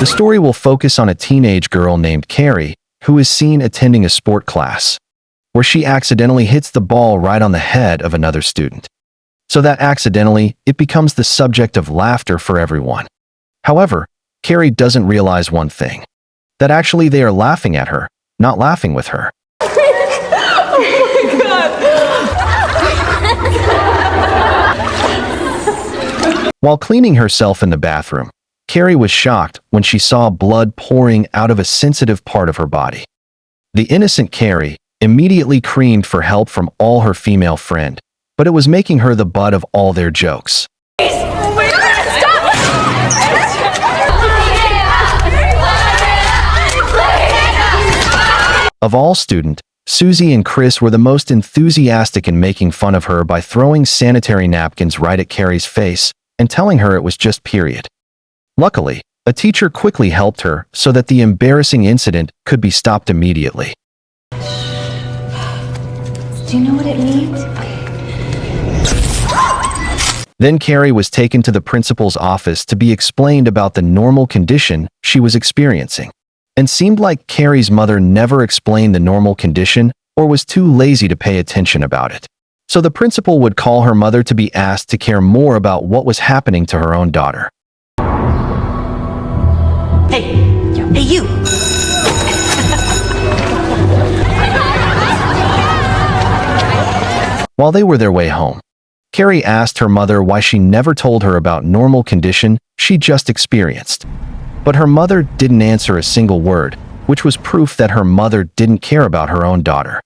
story will focus on a teenage girl named Carrie, who is seen attending a sport class, where she accidentally hits the ball right on the head of another student. So that accidentally, it becomes the subject of laughter for everyone. However, Carrie doesn't realize one thing, that actually they are laughing at her, not laughing with her. Oh my God! While cleaning herself in the bathroom, Carrie was shocked when she saw blood pouring out of a sensitive part of her body. The innocent Carrie immediately screamed for help from all her female friends, but it was making her the butt of all their jokes. Of all students, Susie and Chris were the most enthusiastic in making fun of her by throwing sanitary napkins right at Carrie's face and telling her it was just period. Luckily, a teacher quickly helped her so that the embarrassing incident could be stopped immediately. Do you know what it means? Then Carrie was taken to the principal's office to be explained about the normal condition she was experiencing. And seemed like Carrie's mother never explained the normal condition or was too lazy to pay attention about it. So the principal would call her mother to be asked to care more about what was happening to her own daughter. Hey, you! While they were their way home, Carrie asked her mother why she never told her about normal condition she just experienced. But her mother didn't answer a single word, which was proof that her mother didn't care about her own daughter.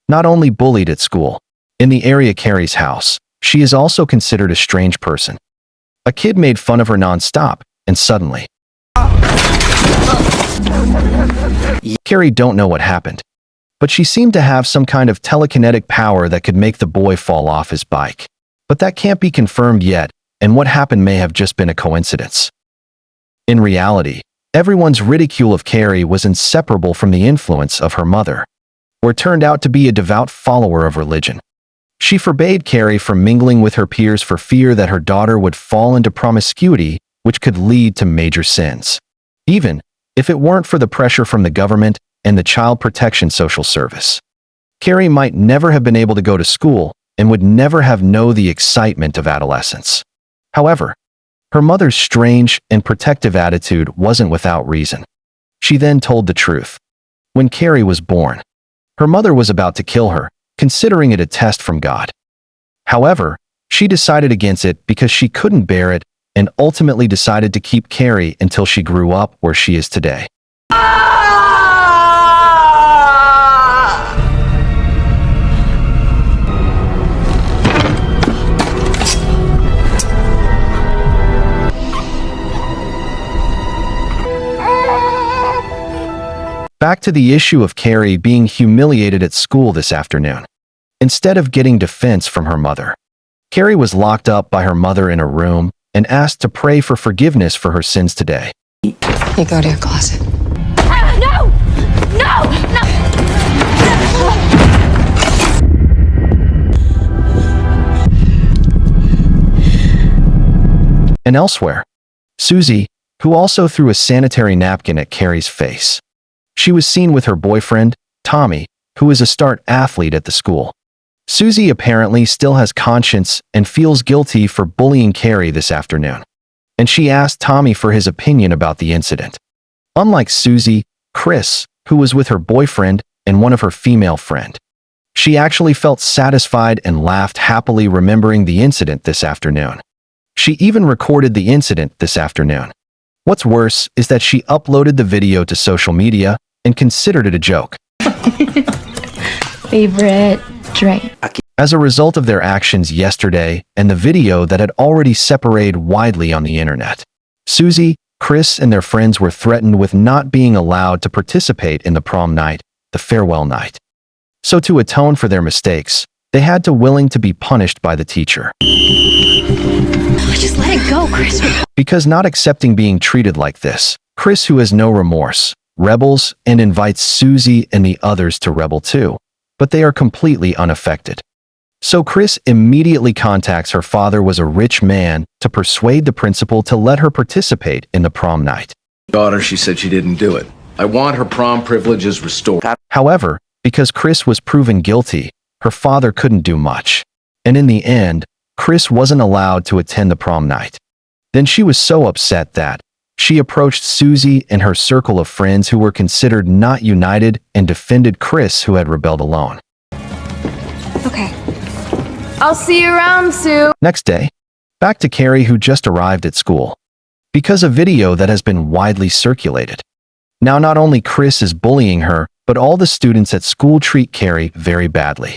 Not only bullied at school, in the area Carrie's house, she is also considered a strange person. A kid made fun of her non-stop, and suddenly, Carrie don't know what happened, but she seemed to have some kind of telekinetic power that could make the boy fall off his bike. But that can't be confirmed yet, and what happened may have just been a coincidence. In reality, everyone's ridicule of Carrie was inseparable from the influence of her mother, who turned out to be a devout follower of religion. She forbade Carrie from mingling with her peers for fear that her daughter would fall into promiscuity, which could lead to major sins. Even if it weren't for the pressure from the government and the Child Protection Social Service, Carrie might never have been able to go to school and would never have known the excitement of adolescence. However, her mother's strange and protective attitude wasn't without reason. She then told the truth. When Carrie was born, her mother was about to kill her, considering it a test from God. However, she decided against it because she couldn't bear it and ultimately decided to keep Carrie until she grew up where she is today. Back to the issue of Carrie being humiliated at school this afternoon. Instead of getting defense from her mother, Carrie was locked up by her mother in a room and asked to pray for forgiveness for her sins today. You go to your closet. No! No! No! And elsewhere, Susie, who also threw a sanitary napkin at Carrie's face. She was seen with her boyfriend, Tommy, who is a star athlete at the school. Susie apparently still has conscience and feels guilty for bullying Carrie this afternoon, and she asked Tommy for his opinion about the incident. Unlike Susie, Chris, who was with her boyfriend and one of her female friend, she actually felt satisfied and laughed happily remembering the incident this afternoon. She even recorded the incident this afternoon. What's worse is that she uploaded the video to social media and considered it a joke. Favorite drink? As a result of their actions yesterday and the video that had already separated widely on the internet, Susie, Chris, and their friends were threatened with not being allowed to participate in the prom night, the farewell night. So to atone for their mistakes, they had to willing to be punished by the teacher. Just let it go, Chris. Because not accepting being treated like this, Chris, who has no remorse, rebels and invites Susie and the others to rebel too, but they are completely unaffected. So Chris immediately contacts her father, was a rich man, to persuade the principal to let her participate in the prom night. Daughter, she said she didn't do it. I want her prom privileges restored. However, because Chris was proven guilty, her father couldn't do much. And in the end, Chris wasn't allowed to attend the prom night. Then she was so upset that she approached Susie and her circle of friends who were considered not united and defended Chris, who had rebelled alone. Okay. I'll see you around, Sue. Next day, back to Carrie, who just arrived at school. Because a video that has been widely circulated. Now not only Chris is bullying her, but all the students at school treat Carrie very badly.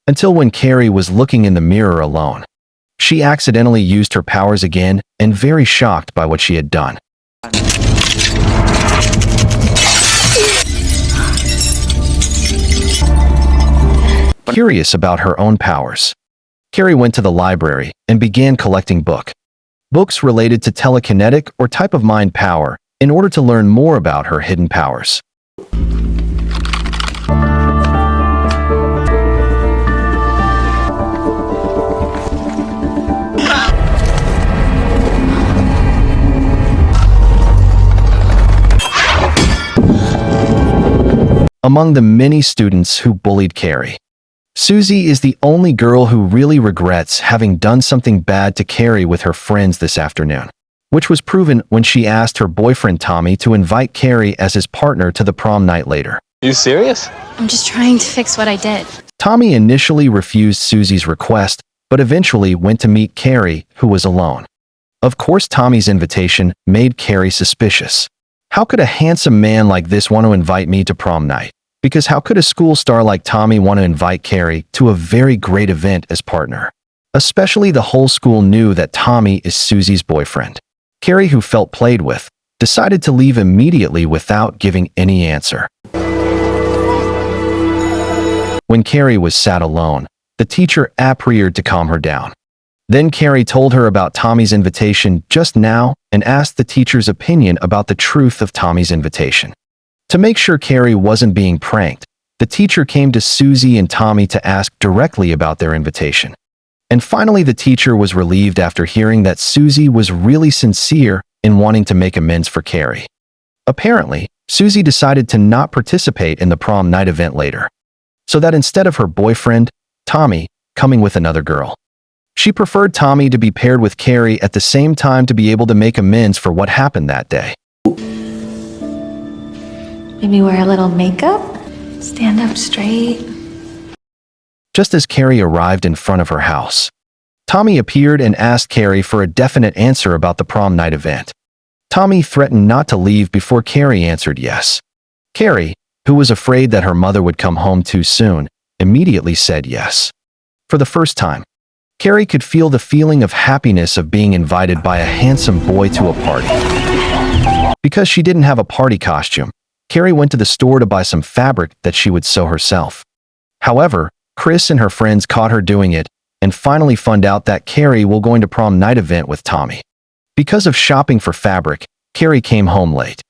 Until when Carrie was looking in the mirror alone. She accidentally used her powers again and very shocked by what she had done. Curious about her own powers, Carrie went to the library and began collecting books related to telekinetic or type of mind power in order to learn more about her hidden powers. Among the many students who bullied Carrie, Susie is the only girl who really regrets having done something bad to Carrie with her friends this afternoon, which was proven when she asked her boyfriend Tommy to invite Carrie as his partner to the prom night later. You serious? I'm just trying to fix what I did. Tommy initially refused Susie's request, but eventually went to meet Carrie, who was alone. Of course, Tommy's invitation made Carrie suspicious. How could a handsome man like this want to invite me to prom night? Because how could a school star like Tommy want to invite Carrie to a very great event as partner? Especially the whole school knew that Tommy is Susie's boyfriend. Carrie, who felt played with, decided to leave immediately without giving any answer. When Carrie was sat alone, the teacher appeared to calm her down. Then Carrie told her about Tommy's invitation just now and asked the teacher's opinion about the truth of Tommy's invitation. To make sure Carrie wasn't being pranked, the teacher came to Susie and Tommy to ask directly about their invitation. And finally, the teacher was relieved after hearing that Susie was really sincere in wanting to make amends for Carrie. Apparently, Susie decided to not participate in the prom night event later, so that instead of her boyfriend, Tommy, coming with another girl, she preferred Tommy to be paired with Carrie at the same time to be able to make amends for what happened that day. Maybe wear a little makeup? Stand up straight. Just as Carrie arrived in front of her house, Tommy appeared and asked Carrie for a definite answer about the prom night event. Tommy threatened not to leave before Carrie answered yes. Carrie, who was afraid that her mother would come home too soon, immediately said yes. For the first time, Carrie could feel the feeling of happiness of being invited by a handsome boy to a party. Because she didn't have a party costume, Carrie went to the store to buy some fabric that she would sew herself. However, Chris and her friends caught her doing it and finally found out that Carrie was going to prom night event with Tommy. Because of shopping for fabric, Carrie came home late.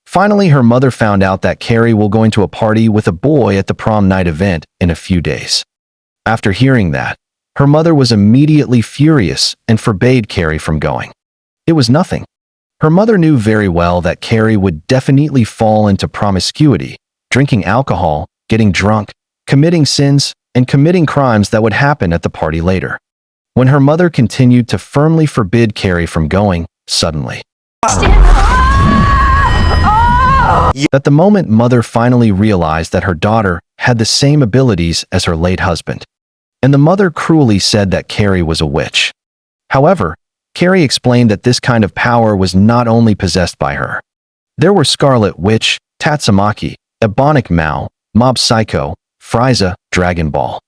Finally, her mother found out that Carrie was going to a party with a boy at the prom night event in a few days. After hearing that, her mother was immediately furious and forbade Carrie from going. It was nothing. Her mother knew very well that Carrie would definitely fall into promiscuity, drinking alcohol, getting drunk, committing sins, and committing crimes that would happen at the party later. When her mother continued to firmly forbid Carrie from going, suddenly, at the moment mother finally realized that her daughter had the same abilities as her late husband, and the mother cruelly said that Carrie was a witch. However, Carrie explained that this kind of power was not only possessed by her. There were Scarlet Witch, Tatsumaki, Ebonic Mao, Mob Psycho, Frieza, Dragon Ball.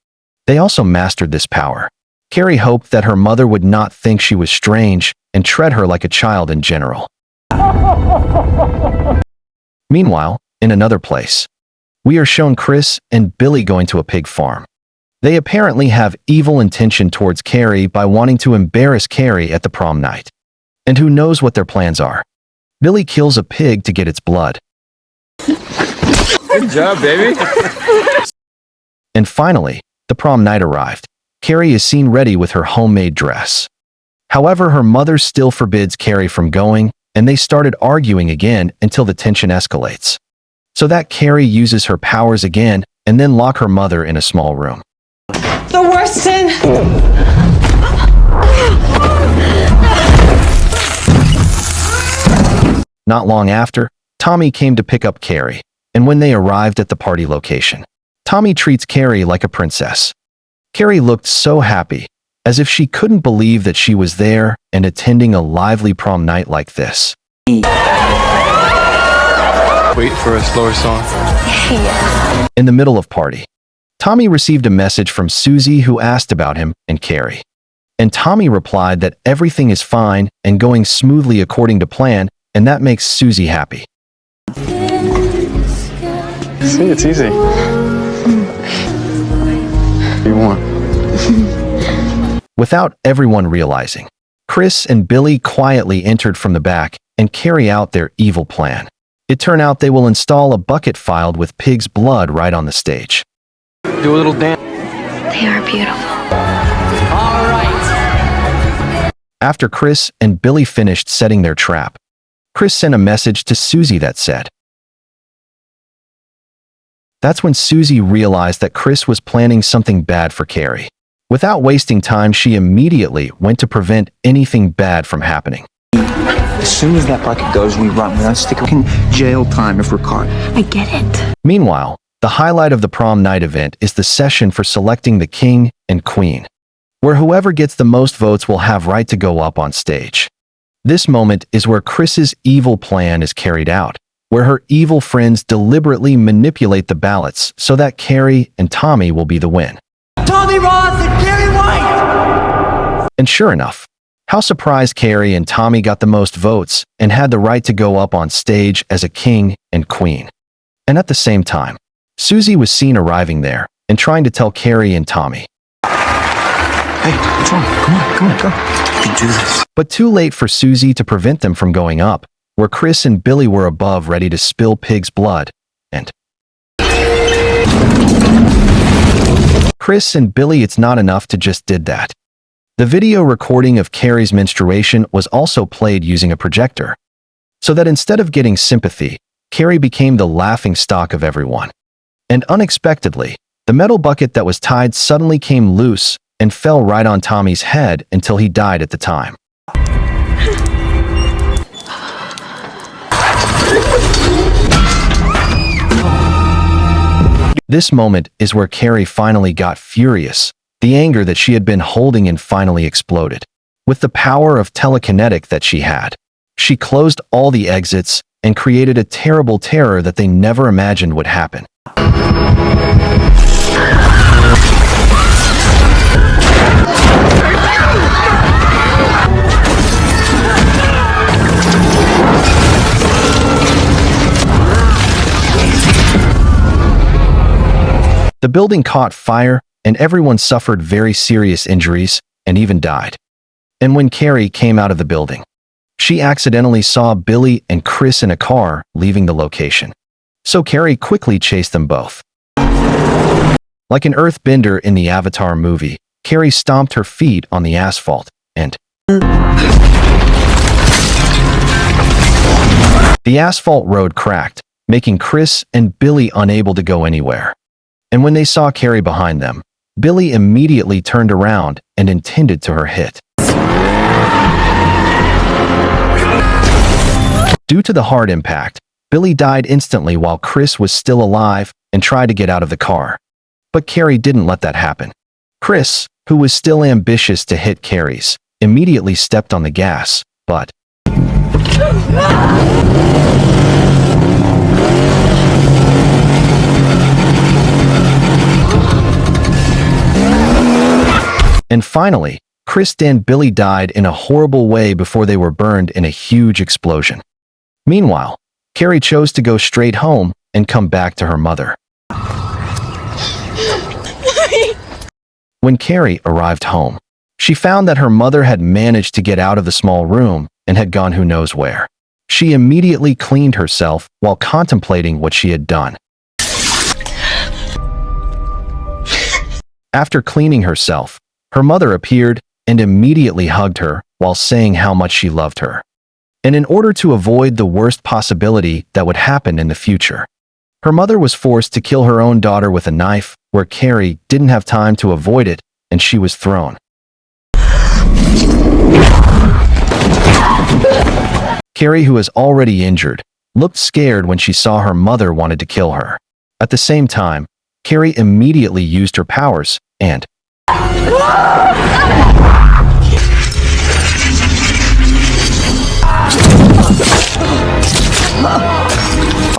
They also mastered this power. Carrie hoped that her mother would not think she was strange and treat her like a child in general. Meanwhile, in another place, we are shown Chris and Billy going to a pig farm. They apparently have evil intention towards Carrie by wanting to embarrass Carrie at the prom night. And who knows what their plans are. Billy kills a pig to get its blood. Good job, baby. And finally, the prom night arrived. Carrie is seen ready with her homemade dress. However, her mother still forbids Carrie from going and they started arguing again until the tension escalates. So that Carrie uses her powers again and then lock her mother in a small room. The worst sin. Not long after, Tommy came to pick up Carrie, and when they arrived at the party location, Tommy treats Carrie like a princess. Carrie looked so happy, as if she couldn't believe that she was there and attending a lively prom night like this. Wait for a slower song. In the middle of party, Tommy received a message from Susie who asked about him and Carrie. And Tommy replied that everything is fine and going smoothly according to plan, and that makes Susie happy. See, it's easy. You want. Without everyone realizing, Chris and Billy quietly entered from the back and carry out their evil plan. It turned out they will install a bucket filled with pig's blood right on the stage. Do a little dance. They are beautiful. All right. After Chris and Billy finished setting their trap, Chris sent a message to Susie that said. That's when Susie realized that Chris was planning something bad for Carrie. Without wasting time, she immediately went to prevent anything bad from happening. As soon as that bucket goes, we run without sticking jail time if we're caught. I get it. Meanwhile, the highlight of the prom night event is the session for selecting the king and queen, where whoever gets the most votes will have right to go up on stage. This moment is where Chris's evil plan is carried out, where her evil friends deliberately manipulate the ballots so that Carrie and Tommy will be the win. Tommy Ross and Carrie White. And sure enough, how surprised Carrie and Tommy got the most votes and had the right to go up on stage as a king and queen. And at the same time, Susie was seen arriving there and trying to tell Carrie and Tommy. Hey, what's wrong? Come on, go. You can do this. But too late for Susie to prevent them from going up, where Chris and Billy were above ready to spill pig's blood, and Chris and Billy, it's not enough to just did that. The video recording of Carrie's menstruation was also played using a projector, so that instead of getting sympathy, Carrie became the laughing stock of everyone. And unexpectedly, the metal bucket that was tied suddenly came loose and fell right on Tommy's head until he died at the time. This moment is where Carrie finally got furious. The anger that she had been holding in finally exploded. With the power of telekinetic that she had, she closed all the exits and created a terrible terror that they never imagined would happen. The building caught fire, and everyone suffered very serious injuries and even died. And when Carrie came out of the building, she accidentally saw Billy and Chris in a car leaving the location. So Carrie quickly chased them both. Like an earthbender in the Avatar movie, Carrie stomped her feet on the asphalt, and the asphalt road cracked, making Chris and Billy unable to go anywhere. And when they saw Carrie behind them, Billy immediately turned around and intended to her hit. Due to the hard impact, Billy died instantly while Chris was still alive and tried to get out of the car. But Carrie didn't let that happen. Chris, who was still ambitious to hit Carrie's, immediately stepped on the gas, but and finally, Chris and Billy died in a horrible way before they were burned in a huge explosion. Meanwhile, Carrie chose to go straight home and come back to her mother. When Carrie arrived home, she found that her mother had managed to get out of the small room and had gone who knows where. She immediately cleaned herself while contemplating what she had done. After cleaning herself, her mother appeared and immediately hugged her while saying how much she loved her. And in order to avoid the worst possibility that would happen in the future, her mother was forced to kill her own daughter with a knife, where Carrie didn't have time to avoid it, and she was thrown. Carrie, who was already injured, looked scared when she saw her mother wanted to kill her. At the same time, Carrie immediately used her powers, and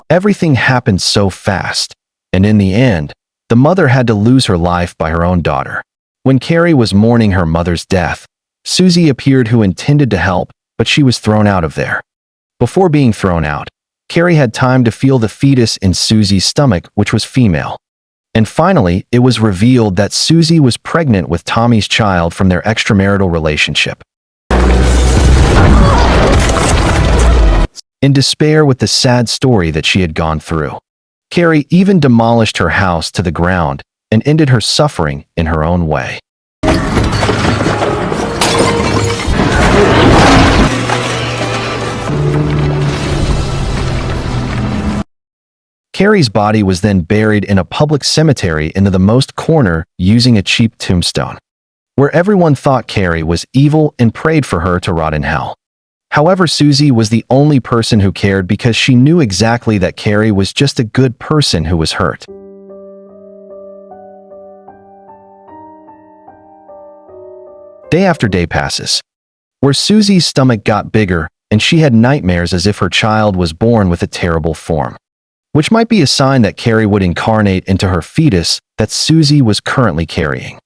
everything happened so fast, and in the end, the mother had to lose her life by her own daughter. When Carrie was mourning her mother's death, Susie appeared, who intended to help, but she was thrown out of there. Before being thrown out, Carrie had time to feel the fetus in Susie's stomach, which was female. And finally, it was revealed that Susie was pregnant with Tommy's child from their extramarital relationship. In despair with the sad story that she had gone through, Carrie even demolished her house to the ground and ended her suffering in her own way. Carrie's body was then buried in a public cemetery into the most corner using a cheap tombstone, where everyone thought Carrie was evil and prayed for her to rot in hell. However, Susie was the only person who cared because she knew exactly that Carrie was just a good person who was hurt. Day after day passes, where Susie's stomach got bigger and she had nightmares as if her child was born with a terrible form, which might be a sign that Carrie would incarnate into her fetus that Susie was currently carrying.